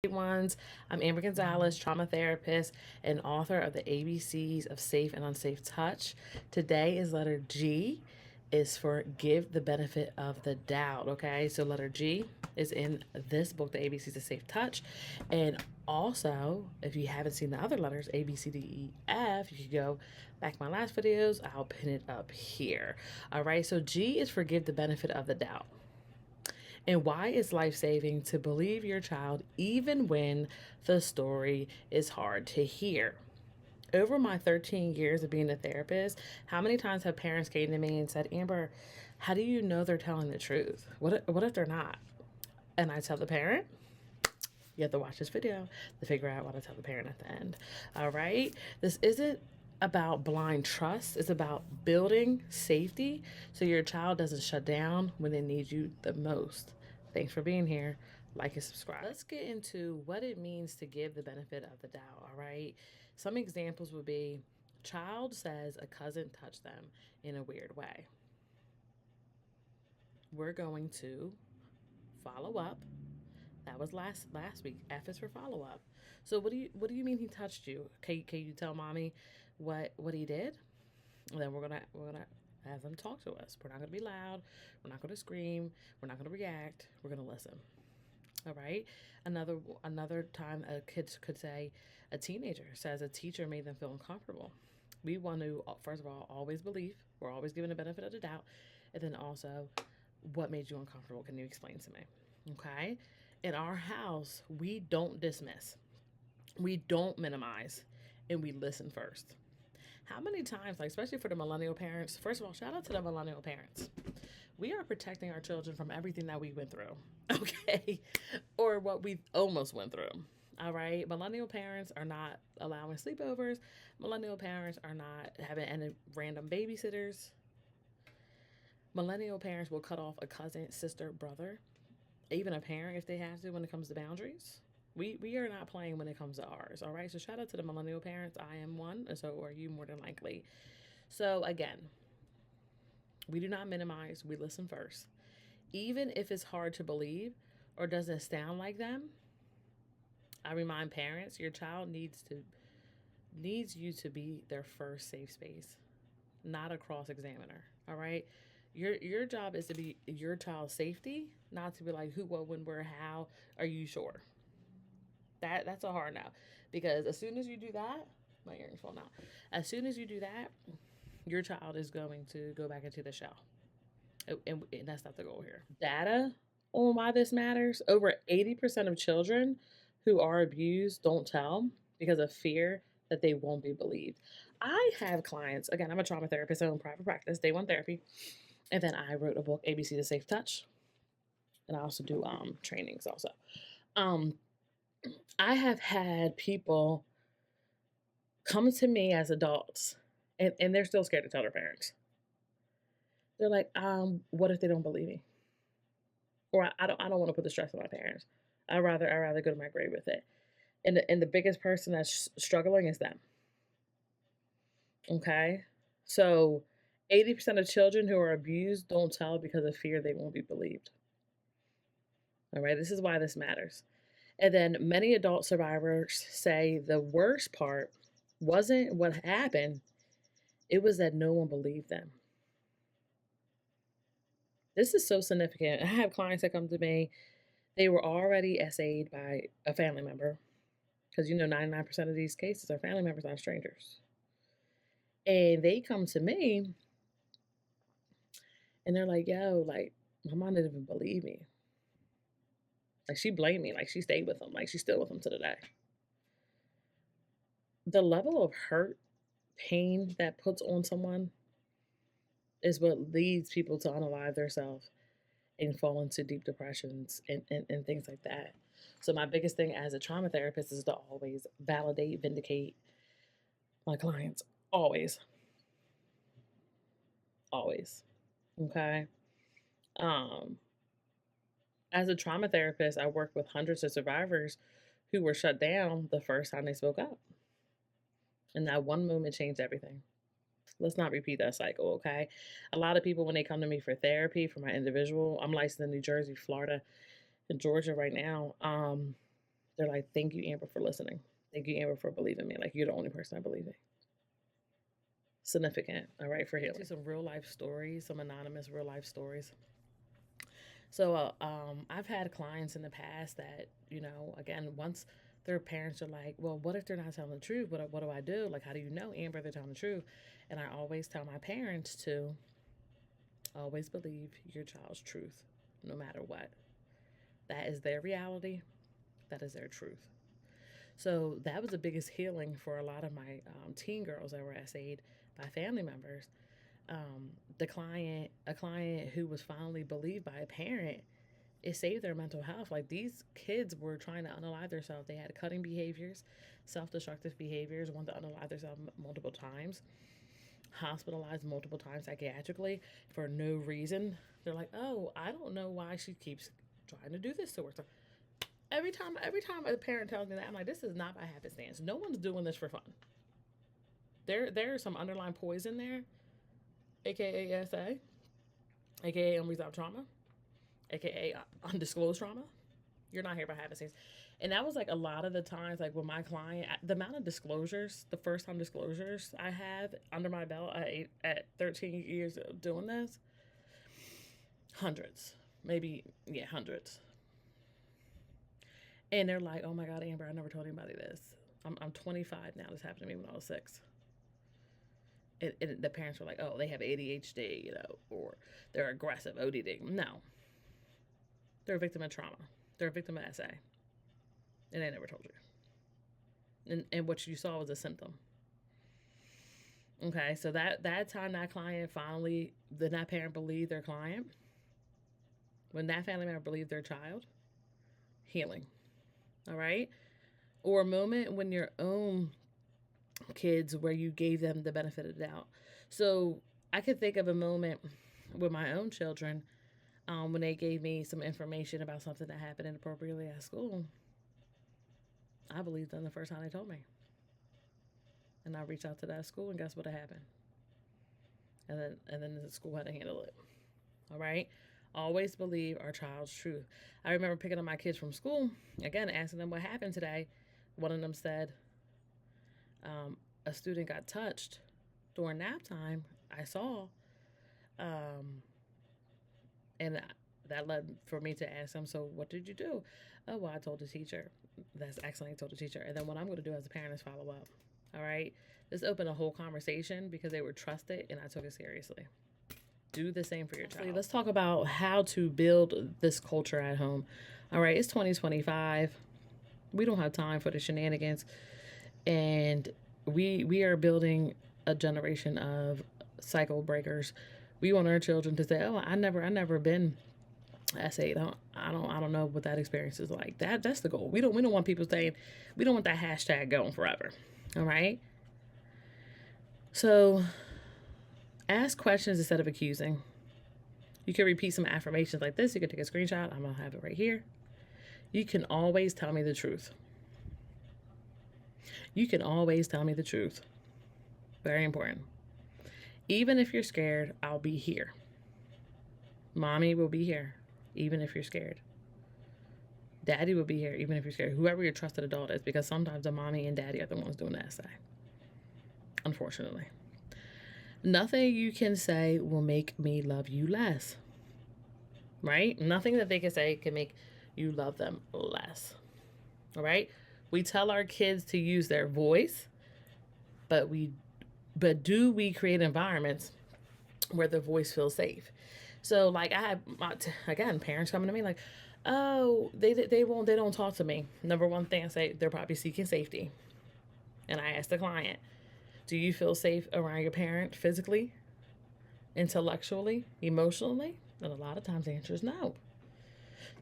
Ones. I'm Amber Gonzalez, trauma therapist and author of the ABCs of Safe and Unsafe Touch. Today is letter G is for give the benefit of the doubt. Okay, so letter G is in this book, the ABCs of Safe Touch. And also, if you haven't seen the other letters, A, B, C, D, E, F, you can go back my last videos. I'll pin it up here. All right, so G is for give the benefit of the doubt. And why it's life saving to believe your child even when the story is hard to hear? Over my 13 years of being a therapist, how many times have parents came to me and said, Amber, how do you know they're telling the truth? What if they're not? And I tell the parent, you have to watch this video to figure out what I tell the parent at the end. All right? This isn't about blind trust. It's about building safety so your child doesn't shut down when they need you the most. Thanks for being here. Like and subscribe. Let's get into what it means to give the benefit of the doubt, all right? Some examples would be child says a cousin touched them in a weird way. We're going to follow up. That was last week. F is for follow up. So what do you mean he touched you? Can you tell mommy what he did? And then we're gonna have them talk to us. We're not gonna be loud. We're not gonna scream. We're not gonna react. We're gonna listen. All right. Another time a kid could say, a teenager says a teacher made them feel uncomfortable. We want to first of all always believe. We're always given the benefit of the doubt, and then also, what made you uncomfortable? Can you explain to me? Okay. In our house, we don't dismiss, we don't minimize, and we listen first. How many times, like especially for the millennial parents, first of all, shout out to the millennial parents. We are protecting our children from everything that we went through, okay? Or what we almost went through. All right. Millennial parents are not allowing sleepovers. Millennial parents are not having any random babysitters. Millennial parents will cut off a cousin, sister, brother, even a parent if they have to when it comes to boundaries. We are not playing when it comes to ours. All right. So shout out to the millennial parents. I am one, and so are you more than likely. So again, we do not minimize. We listen first, even if it's hard to believe or doesn't sound like them. I remind parents, your child needs you to be their first safe space, not a cross examiner. All right. Your job is to be your child's safety, not to be like who, what, when, where, how. Are you sure? That's a hard no, because as soon as you do that, my earrings fall out. As soon as you do that, your child is going to go back into the shell, and that's not the goal here. Data on why this matters: over 80% of children who are abused don't tell because of fear that they won't be believed. I have clients. Again, I'm a trauma therapist, so in private practice, day one therapy, and then I wrote a book, ABC to Safe Touch, and I also do trainings also. Um, I have had people come to me as adults, and they're still scared to tell their parents. They're like, what if they don't believe me? Or I don't want to put the stress on my parents. I rather go to my grave with it. And the biggest person that's struggling is them. Okay? So 80% of children who are abused don't tell because of fear they won't be believed. All right, this is why this matters. And then many adult survivors say the worst part wasn't what happened, it was that no one believed them. This is so significant. I have clients that come to me, they were already SA'd by a family member, because 99% of these cases are family members, not strangers. And they come to me and they're like, yo, like, my mom didn't even believe me. Like, she blamed me. Like, she stayed with him. Like, she's still with him to the day. The level of hurt, pain that puts on someone is what leads people to unalive themselves and fall into deep depressions and things like that. So my biggest thing as a trauma therapist is to always validate, vindicate my clients. Always. Always. Okay. Um, as a trauma therapist, I work with hundreds of survivors who were shut down the first time they spoke up. And that one moment changed everything. Let's not repeat that cycle, okay? A lot of people, when they come to me for therapy, for my individual, I'm licensed in New Jersey, Florida, and Georgia right now. They're like, thank you, Amber, for listening. Thank you, Amber, for believing me. Like, you're the only person I believe in. Significant, all right, for healing. Some real life stories, some anonymous real life stories. So I've had clients in the past that, again, once their parents are like, well, what if they're not telling the truth? What do I do? Like, how do you know, Amber, they're telling the truth? And I always tell my parents to always believe your child's truth, no matter what. That is their reality. That is their truth. So that was the biggest healing for a lot of my teen girls that were essayed by family members. A client who was finally believed by a parent, it saved their mental health. Like, these kids were trying to unalive themselves. They had cutting behaviors, self-destructive behaviors, wanted to unalive themselves multiple times, hospitalized multiple times psychiatrically for no reason. They're like, oh, I don't know why she keeps trying to do this to her. So every time a parent tells me that, I'm like, this is not by happenstance. No one's doing this for fun. There's some underlying poison there, aka SA, aka unresolved trauma, aka undisclosed trauma. You're not here by happenstance. And that was like a lot of the times, like with my client, the amount of disclosures, the first time disclosures I have under my belt at 13 years of doing this, hundreds, maybe, yeah, hundreds. And they're like, oh my God, Amber, I never told anybody this. I'm 25 now. This happened to me when I was 6. And the parents were like, oh, they have ADHD, or they're aggressive, ODD. No. They're a victim of trauma. They're a victim of SA. And they never told you. And what you saw was a symptom. Okay, so that time that client finally, that parent believed their client, when that family member believed their child, healing. All right? Or a moment when your own kids where you gave them the benefit of the doubt. So I could think of a moment with my own children when they gave me some information about something that happened inappropriately at school. I believed them the first time they told me. And I reached out to that school, and guess what happened? And then the school had to handle it. All right? Always believe our child's truth. I remember picking up my kids from school, again, asking them what happened today. One of them said, a student got touched during nap time. I saw. And that led for me to ask them, so what did you do? Oh, well, I told the teacher. That's excellent. I told the teacher. And then what I'm going to do as a parent is follow up. All right? This opened a whole conversation because they were trusted, and I took it seriously. Do the same for your child. Let's talk about how to build this culture at home. All right, it's 2025. We don't have time for the shenanigans. And we are building a generation of cycle breakers. We want our children to say, "Oh, I never been essayed. I don't know what that experience is like." That's the goal. We don't want people saying, we don't want that hashtag going forever. All right? So ask questions instead of accusing. You can repeat some affirmations like this. You can take a screenshot. I'm going to have it right here. You can always tell me the truth. You can always tell me the truth. Very important. Even if you're scared, I'll be here. Mommy will be here, even if you're scared. Daddy will be here, even if you're scared. Whoever your trusted adult is, because sometimes the mommy and daddy are the ones doing the essay. Unfortunately. Nothing you can say will make me love you less. Right? Nothing that they can say can make you love them less. All right? We tell our kids to use their voice, but do we create environments where the voice feels safe? So, like, I have, again, parents coming to me like, oh, they don't talk to me. Number one thing I say, they're probably seeking safety. And I ask the client, do you feel safe around your parent physically, intellectually, emotionally? And a lot of times the answer is no.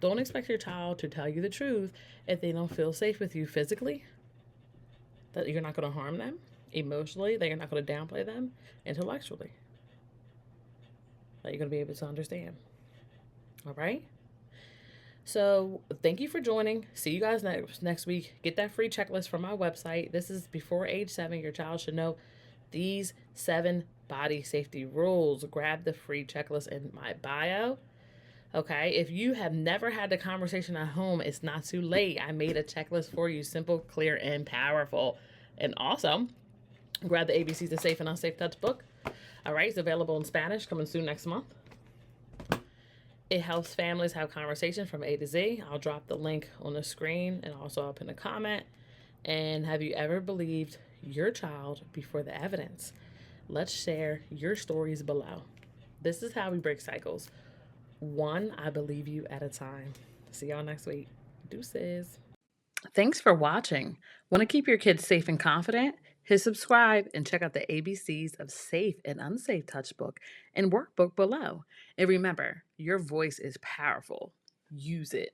Don't expect your child to tell you the truth if they don't feel safe with you physically, that you're not going to harm them, emotionally, that you're not going to downplay them, intellectually, that you're going to be able to understand. All right? So thank you for joining. See you guys next week. Get that free checklist from my website. This is before age 7. Your child should know these 7 body safety rules. Grab the free checklist in my bio. Okay, if you have never had the conversation at home, it's not too late. I made a checklist for you, simple, clear, and powerful. And also, grab the ABCs of Safe and Unsafe Touch book. All right, it's available in Spanish, coming soon next month. It helps families have conversations from A to Z. I'll drop the link on the screen and also up in a comment. And have you ever believed your child before the evidence? Let's share your stories below. This is how we break cycles. One I believe you at a time. See y'all next week. Deuces. Thanks for watching. Want to keep your kids safe and confident? Hit subscribe and check out the ABCs of Safe and Unsafe Touchbook and Workbook below. And remember, your voice is powerful. Use it.